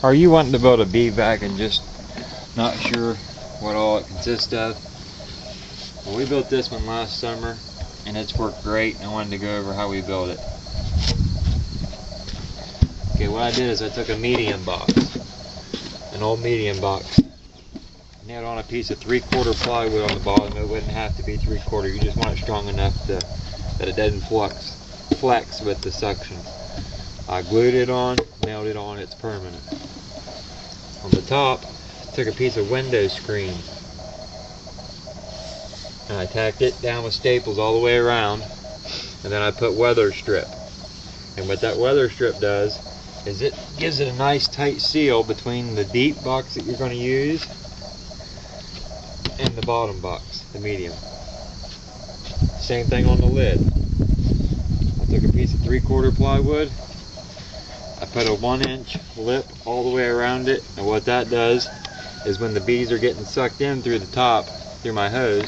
Are you wanting to build a bee vac and just not sure what all it consists of? Well, we built this one last summer and it's worked great, and I wanted to go over how we built it. Okay, what I did is I took a medium box, an old medium box, nailed on a piece of 3/4 plywood on the bottom. It wouldn't have to be 3/4, you just want it strong enough that it doesn't flex with the suction. I glued it on, nailed it on, it's permanent. On the top, I took a piece of window screen and I tacked it down with staples all the way around, and then I put weather strip. And what that weather strip does is it gives it a nice tight seal between the deep box that you're going to use and the bottom box, the medium. Same thing on the lid. I took a piece of 3/4 plywood, I put a 1-inch lip all the way around it, and what that does is when the bees are getting sucked in through the top, through my hose,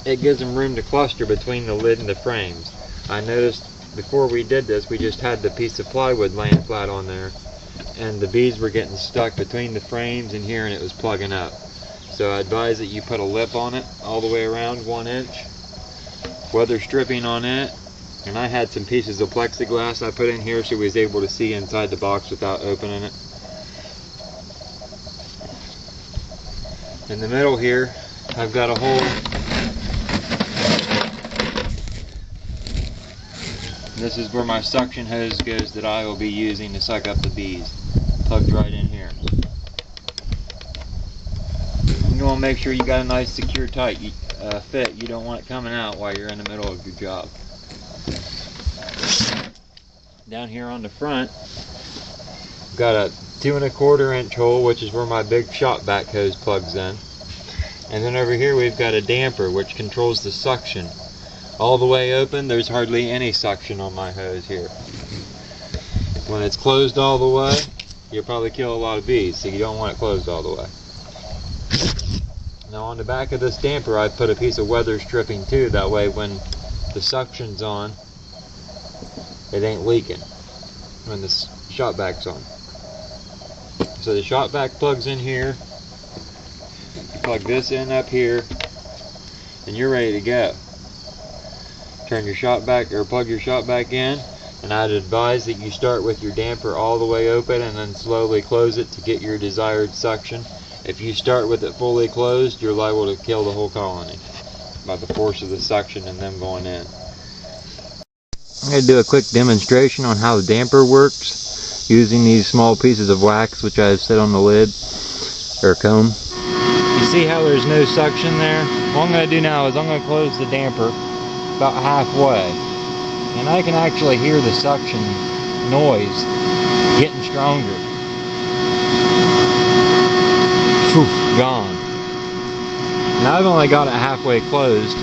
it gives them room to cluster between the lid and the frames. I noticed before we did this, we just had the piece of plywood laying flat on there, and the bees were getting stuck between the frames and here, and it was plugging up. So I advise that you put a lip on it all the way around, 1 inch, weather stripping on it, and I had some pieces of plexiglass I put in here so we was able to see inside the box without opening it. In the middle here, I've got a hole. This is where my suction hose goes that I will be using to suck up the bees. Plugged right in here. You want to make sure you got a nice secure tight fit. You don't want it coming out while you're in the middle of your job. Down here on the front, got a 2¼ inch hole, which is where my big shop vac hose plugs in. And then over here we've got a damper which controls the suction. All the way open, there's hardly any suction on my hose here. When it's closed all the way, you'll probably kill a lot of bees, so you don't want it closed all the way. Now on the back of this damper I put a piece of weather stripping too, that way when the suction's on, it ain't leaking when the shop vac's on. So the shop vac plugs in here, you plug this in up here, and you're ready to go. Turn your shop vac, or plug your shop vac in, and I'd advise that you start with your damper all the way open and then slowly close it to get your desired suction. If you start with it fully closed, you're liable to kill the whole colony by the force of the suction and them going in. I'm going to do a quick demonstration on how the damper works using these small pieces of wax which I've set on the lid, or comb. You see how there's no suction there? What I'm going to do now is I'm going to close the damper about halfway, and I can actually hear the suction noise getting stronger. Whew, gone. Now I've only got it halfway closed,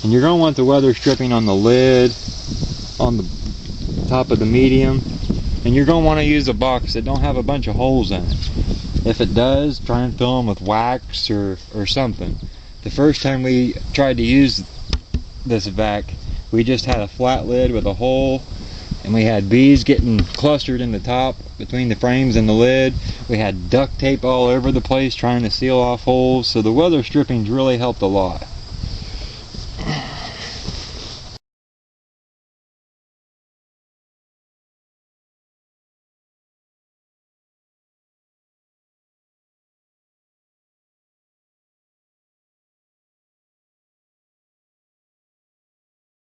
and you're going to want the weather stripping on the lid, on the top of the medium, and you're going to want to use a box that don't have a bunch of holes in it. If it does, try and fill them with wax or something. The first time we tried to use this vac, we just had a flat lid with a hole, and we had bees getting clustered in the top between the frames and the lid. We had duct tape all over the place trying to seal off holes, so the weather strippings really helped a lot.